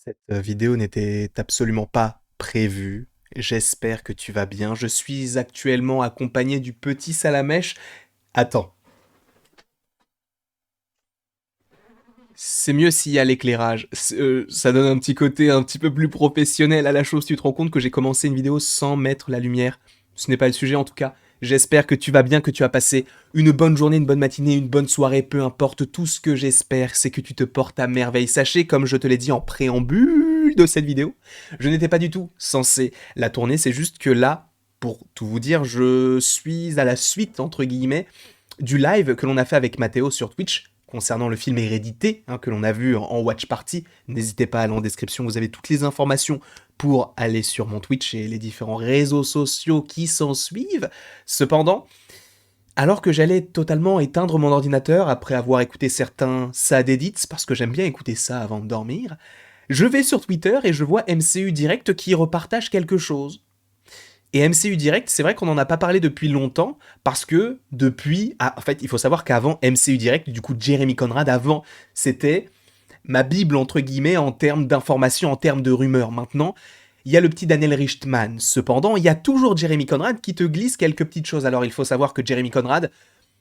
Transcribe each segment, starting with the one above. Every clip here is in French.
Cette vidéo n'était absolument pas prévue. J'espère que tu vas bien. Je suis actuellement accompagné du petit Salamèche. Attends, c'est mieux s'il y a l'éclairage. Ça donne un petit côté un petit peu plus professionnel à la chose. Tu te rends compte que j'ai commencé une vidéo sans mettre la lumière. Ce n'est pas le sujet en tout cas. J'espère que tu vas bien, que tu as passé une bonne journée, une bonne matinée, une bonne soirée, peu importe. Tout ce que j'espère, c'est que tu te portes à merveille. Sachez, comme je te l'ai dit en préambule de cette vidéo, je n'étais pas du tout censé la tourner. C'est juste que là, pour tout vous dire, je suis à la suite, entre guillemets, du live que l'on a fait avec Mathéo sur Twitch concernant le film Hérédité, que l'on a vu en watch party. N'hésitez pas à aller en description, vous avez toutes les informations pour aller sur mon Twitch et les différents réseaux sociaux qui s'en suivent. Cependant, alors que j'allais totalement éteindre mon ordinateur après avoir écouté certains sad edits, parce que j'aime bien écouter ça avant de dormir, je vais sur Twitter et je vois MCU Direct qui repartage quelque chose. Et MCU Direct, c'est vrai qu'on n'en a pas parlé depuis longtemps, parce que depuis... Ah, en fait, il faut savoir qu'avant MCU Direct, du coup, Jeremy Conrad, avant, c'était ma bible, entre guillemets, en termes d'informations, en termes de rumeurs. Maintenant, il y a le petit Daniel Richtman. Cependant, il y a toujours Jeremy Conrad qui te glisse quelques petites choses. Alors, il faut savoir que Jeremy Conrad,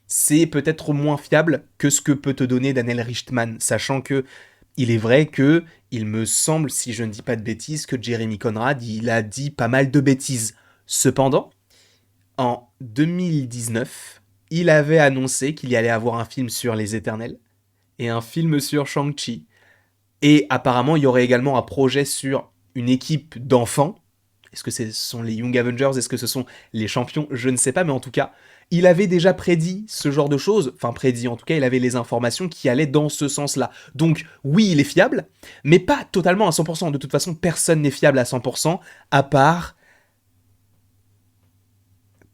c'est peut-être moins fiable que ce que peut te donner Daniel Richtman, sachant que il est vrai que, il me semble, si je ne dis pas de bêtises, que Jeremy Conrad, il a dit pas mal de bêtises. Cependant, en 2019, il avait annoncé qu'il y allait avoir un film sur les Éternels et un film sur Shang-Chi. Et apparemment, il y aurait également un projet sur une équipe d'enfants. Est-ce que ce sont les Young Avengers? Est-ce que ce sont les champions? Je ne sais pas, mais en tout cas, il avait déjà prédit ce genre de choses. Enfin, prédit, en tout cas, il avait les informations qui allaient dans ce sens-là. Donc, oui, il est fiable, mais pas totalement à 100%. De toute façon, personne n'est fiable à 100%, à part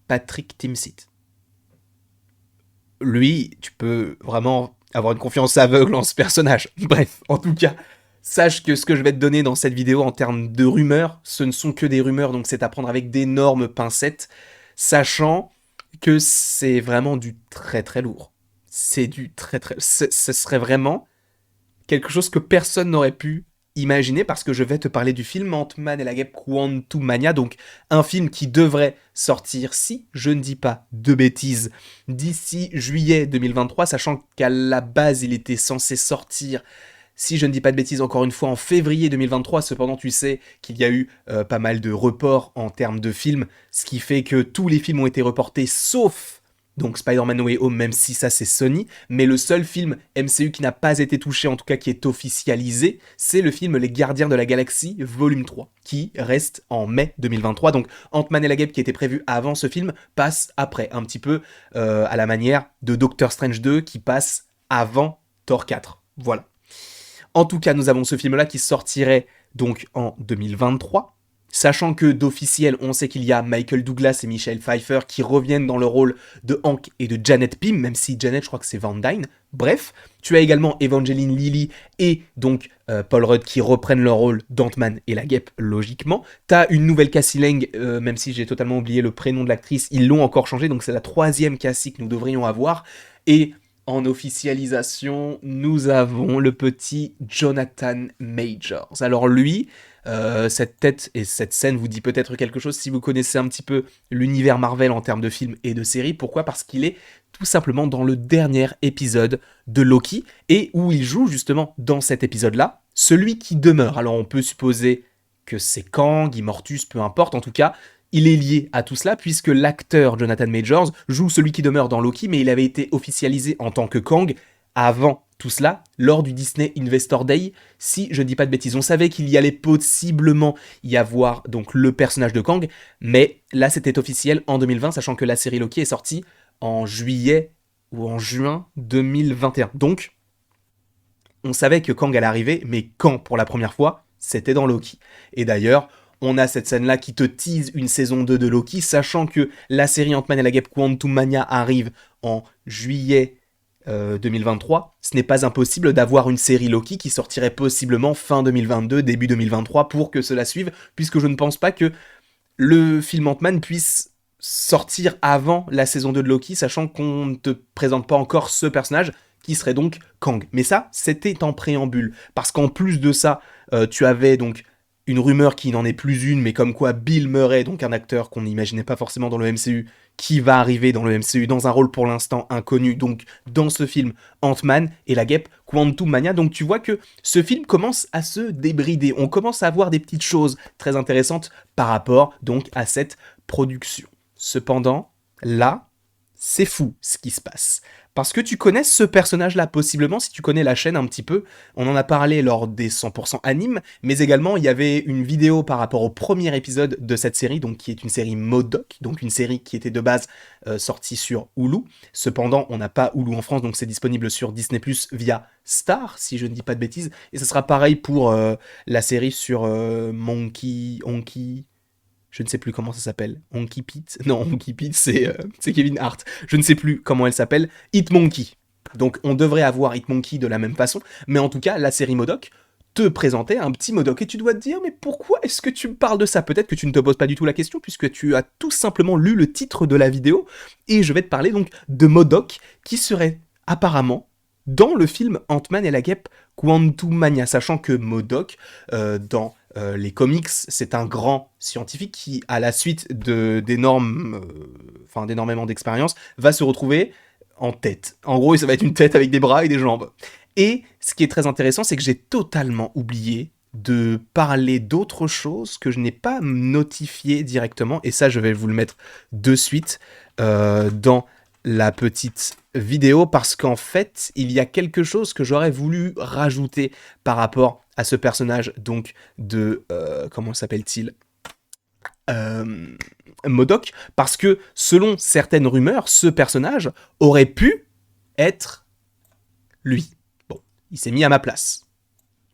Patrick Timsit. Lui, tu peux vraiment avoir une confiance aveugle en ce personnage. Bref, en tout cas, sache que ce que je vais te donner dans cette vidéo en termes de rumeurs, ce ne sont que des rumeurs, donc c'est à prendre avec d'énormes pincettes, sachant que c'est vraiment du très très lourd. C'est du très très... Ce serait vraiment quelque chose que personne n'aurait pu imaginer parce que je vais te parler du film Ant-Man et la guêpe Quantumania, donc un film qui devrait sortir, si je ne dis pas de bêtises, d'ici juillet 2023, sachant qu'à la base il était censé sortir, si je ne dis pas de bêtises, encore une fois en février 2023. Cependant, tu sais qu'il y a eu pas mal de reports en termes de films, ce qui fait que tous les films ont été reportés sauf donc Spider-Man No Way Home, même si ça c'est Sony, mais le seul film MCU qui n'a pas été touché, en tout cas qui est officialisé, c'est le film Les Gardiens de la Galaxie Volume 3, qui reste en mai 2023. Donc Ant-Man et la Guêpe, qui était prévu avant ce film, passe après, un petit peu à la manière de Doctor Strange 2, qui passe avant Thor 4. Voilà. En tout cas, nous avons ce film-là qui sortirait donc en 2023. Sachant que d'officiel, on sait qu'il y a Michael Douglas et Michelle Pfeiffer qui reviennent dans le rôle de Hank et de Janet Pym, même si Janet, je crois que c'est Van Dyne. Bref, tu as également Evangeline Lilly et donc Paul Rudd qui reprennent leur rôle d'Ant-Man et la Guêpe, logiquement. T'as une nouvelle Cassie Lang, même si j'ai totalement oublié le prénom de l'actrice, ils l'ont encore changé, donc c'est la troisième Cassie que nous devrions avoir. Et en officialisation, nous avons le petit Jonathan Majors. Alors lui, cette tête et cette scène vous dit peut-être quelque chose si vous connaissez un petit peu l'univers Marvel en termes de films et de séries. Pourquoi? Parce qu'il est tout simplement dans le dernier épisode de Loki et où il joue justement dans cet épisode-là celui qui demeure. Alors on peut supposer que c'est Kang, Immortus, peu importe. En tout cas, il est lié à tout cela puisque l'acteur Jonathan Majors joue celui qui demeure dans Loki, mais il avait été officialisé en tant que Kang avant tout cela lors du Disney Investor Day, si je ne dis pas de bêtises. On savait qu'il y allait possiblement y avoir donc le personnage de Kang, mais là c'était officiel en 2020, sachant que la série Loki est sortie en juillet ou en juin 2021. Donc, on savait que Kang allait arriver, mais quand pour la première fois, c'était dans Loki. Et d'ailleurs, on a cette scène-là qui te tease une saison 2 de Loki, sachant que la série Ant-Man et la Guêpe Quantumania arrive en juillet 2023. Ce n'est pas impossible d'avoir une série Loki qui sortirait possiblement fin 2022, début 2023 pour que cela suive, puisque je ne pense pas que le film Ant-Man puisse sortir avant la saison 2 de Loki, sachant qu'on ne te présente pas encore ce personnage qui serait donc Kang. Mais ça, c'était en préambule, parce qu'en plus de ça, tu avais donc une rumeur qui n'en est plus une, mais comme quoi Bill Murray, donc un acteur qu'on n'imaginait pas forcément dans le MCU, qui va arriver dans le MCU dans un rôle pour l'instant inconnu, donc dans ce film Ant-Man et la guêpe Quantum Mania. Donc tu vois que ce film commence à se débrider, on commence à voir des petites choses très intéressantes par rapport donc à cette production. Cependant, là, c'est fou ce qui se passe. Parce que tu connais ce personnage-là, possiblement, si tu connais la chaîne un petit peu. On en a parlé lors des 100% animes, mais également, il y avait une vidéo par rapport au premier épisode de cette série, donc qui est une série MODOK, donc une série qui était de base sortie sur Hulu. Cependant, on n'a pas Hulu en France, donc c'est disponible sur Disney+, via Star, si je ne dis pas de bêtises. Et ce sera pareil pour la série sur Monkey... Je ne sais plus comment ça s'appelle. Honky Pete. Non, Honky Pete, c'est Kevin Hart. Je ne sais plus comment elle s'appelle. Hitmonkey. Donc on devrait avoir Hitmonkey de la même façon. Mais en tout cas, la série MODOK te présentait un petit MODOK. Et tu dois te dire, mais pourquoi est-ce que tu me parles de ça? Peut-être que tu ne te poses pas du tout la question, puisque tu as tout simplement lu le titre de la vidéo. Et je vais te parler donc de MODOK, qui serait apparemment dans le film Ant-Man et la guêpe Quantum Mania. Sachant que MODOK, dans les comics, c'est un grand scientifique qui, à la suite d'énormément d'expérience, va se retrouver en tête. En gros, ça va être une tête avec des bras et des jambes. Et ce qui est très intéressant, c'est que j'ai totalement oublié de parler d'autre chose que je n'ai pas notifié directement, et ça, je vais vous le mettre de suite dans la petite vidéo, parce qu'en fait, il y a quelque chose que j'aurais voulu rajouter par rapport à ce personnage, donc de... comment s'appelle-t-il MODOK, parce que, selon certaines rumeurs, ce personnage aurait pu être lui. Bon, il s'est mis à ma place.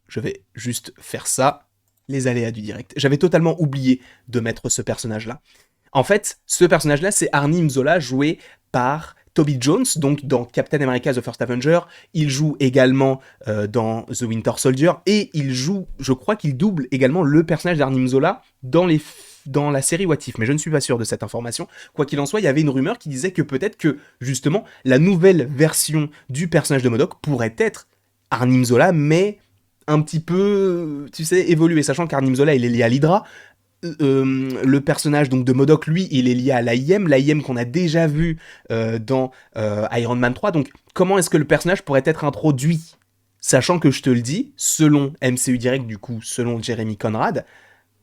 Je vais juste faire ça, les aléas du direct. J'avais totalement oublié de mettre ce personnage-là. En fait, ce personnage-là, c'est Arnim Zola, joué par Toby Jones, donc dans Captain America The First Avenger. Il joue également dans The Winter Soldier, et il joue, je crois qu'il double également le personnage d'Arnim Zola dans la série What If, mais je ne suis pas sûr de cette information. Quoi qu'il en soit, il y avait une rumeur qui disait que peut-être que, justement, la nouvelle version du personnage de MODOK pourrait être Arnim Zola, mais un petit peu, tu sais, évolué, sachant qu'Arnim Zola, il est lié à l'Hydra. Le personnage donc de MODOK, lui, il est lié à l'AIM qu'on a déjà vu dans Iron Man 3. Donc, comment est-ce que le personnage pourrait être introduit? Sachant que, je te le dis, selon MCU Direct, du coup, selon Jeremy Conrad,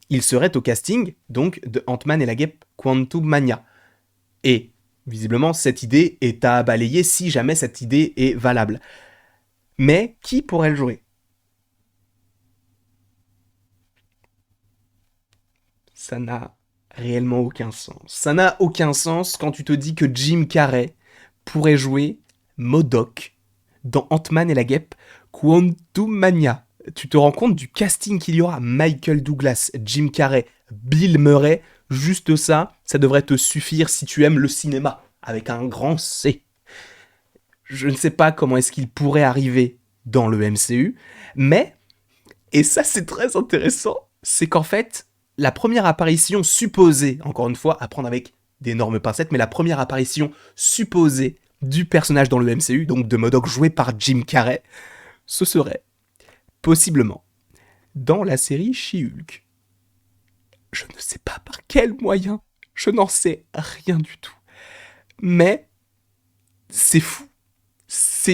il serait au casting, donc, de Ant-Man et la guêpe Quantum Mania. Et, visiblement, cette idée est à balayer si jamais cette idée est valable. Mais, qui pourrait le jouer? Ça n'a réellement aucun sens. Ça n'a aucun sens quand tu te dis que Jim Carrey pourrait jouer MODOK dans Ant-Man et la guêpe Quantum Mania. Tu te rends compte du casting qu'il y aura? Michael Douglas, Jim Carrey, Bill Murray, juste ça, ça devrait te suffire si tu aimes le cinéma, avec un grand C. Je ne sais pas comment est-ce qu'il pourrait arriver dans le MCU, mais, et ça c'est très intéressant, c'est qu'en fait, la première apparition supposée, encore une fois, à prendre avec d'énormes pincettes, mais la première apparition supposée du personnage dans le MCU, donc de MODOK joué par Jim Carrey, ce serait possiblement dans la série She-Hulk. Je ne sais pas par quel moyen, je n'en sais rien du tout. Mais c'est fou. Ça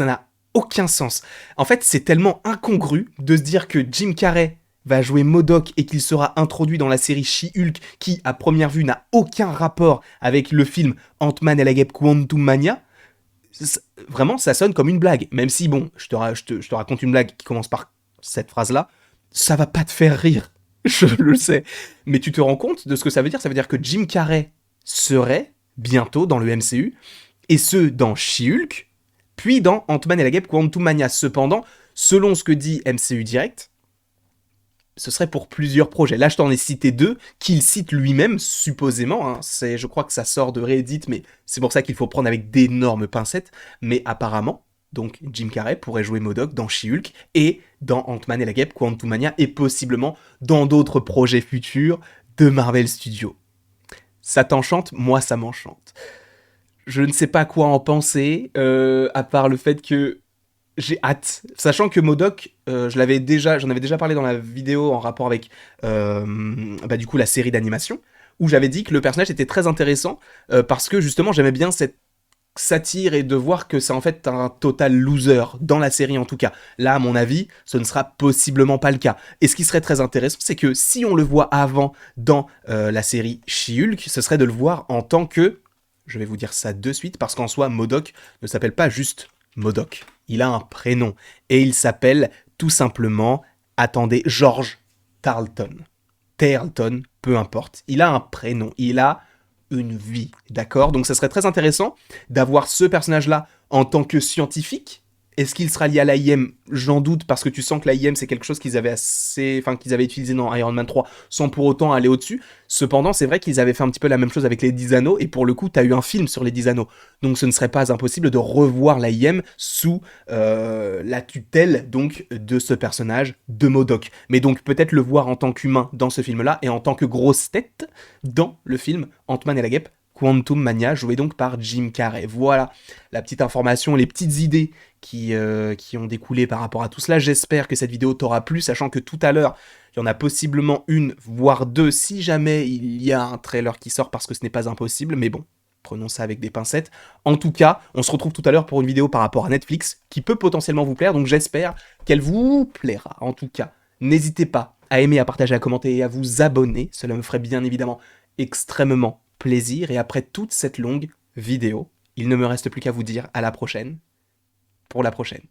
n'a aucun sens. En fait, c'est tellement incongru de se dire que Jim Carrey va jouer MODOK et qu'il sera introduit dans la série She-Hulk, qui, à première vue, n'a aucun rapport avec le film Ant-Man et la guêpe Quantum Mania. Vraiment, ça sonne comme une blague. Même si, bon, je te raconte une blague qui commence par cette phrase-là, ça va pas te faire rire. Je le sais. Mais tu te rends compte de ce que ça veut dire? Ça veut dire que Jim Carrey serait bientôt dans le MCU, et ce, dans She-Hulk, puis dans Ant-Man et la guêpe Quantum Mania. Cependant, selon ce que dit MCU Direct, ce serait pour plusieurs projets. Là, je t'en ai cité deux, qu'il cite lui-même, supposément. Hein. Je crois que ça sort de Reddit, mais c'est pour ça qu'il faut prendre avec d'énormes pincettes. Mais apparemment, donc Jim Carrey pourrait jouer MODOK dans She-Hulk et dans Ant-Man et la guêpe Quantum Mania, et possiblement dans d'autres projets futurs de Marvel Studios. Ça t'enchante? Moi, ça m'enchante. Je ne sais pas quoi en penser, à part le fait que j'ai hâte. Sachant que MODOK, j'en avais déjà parlé dans la vidéo en rapport avec bah, du coup la série d'animation, où j'avais dit que le personnage était très intéressant, parce que justement j'aimais bien cette satire et de voir que c'est en fait un total loser, dans la série en tout cas. Là, à mon avis, ce ne sera possiblement pas le cas. Et ce qui serait très intéressant, c'est que si on le voit avant dans la série She-Hulk, ce serait de le voir en tant que... Je vais vous dire ça de suite, parce qu'en soi, MODOK ne s'appelle pas juste MODOK. Il a un prénom, et il s'appelle tout simplement, attendez, George Tarleton. Tarleton, peu importe. Il a un prénom, il a une vie, d'accord? Donc ça serait très intéressant d'avoir ce personnage-là en tant que scientifique. Est-ce qu'il sera lié à l'AIM? J'en doute, parce que tu sens que l'AIM c'est quelque chose qu'ils avaient qu'ils avaient utilisé dans Iron Man 3 sans pour autant aller au-dessus. Cependant, c'est vrai qu'ils avaient fait un petit peu la même chose avec les 10 anneaux, et pour le coup, t'as eu un film sur les 10 anneaux. Donc ce ne serait pas impossible de revoir l'AIM sous la tutelle donc de ce personnage de MODOK. Mais donc peut-être le voir en tant qu'humain dans ce film-là, et en tant que grosse tête dans le film Ant-Man et la Guêpe Quantum Mania, joué donc par Jim Carrey. Voilà la petite information, les petites idées qui ont découlé par rapport à tout cela. J'espère que cette vidéo t'aura plu, sachant que tout à l'heure, il y en a possiblement une, voire deux, si jamais il y a un trailer qui sort, parce que ce n'est pas impossible, mais bon, prenons ça avec des pincettes. En tout cas, on se retrouve tout à l'heure pour une vidéo par rapport à Netflix, qui peut potentiellement vous plaire, donc j'espère qu'elle vous plaira. En tout cas, n'hésitez pas à aimer, à partager, à commenter et à vous abonner, cela me ferait bien évidemment extrêmement plaisir. Et après toute cette longue vidéo, il ne me reste plus qu'à vous dire à la prochaine, pour la prochaine.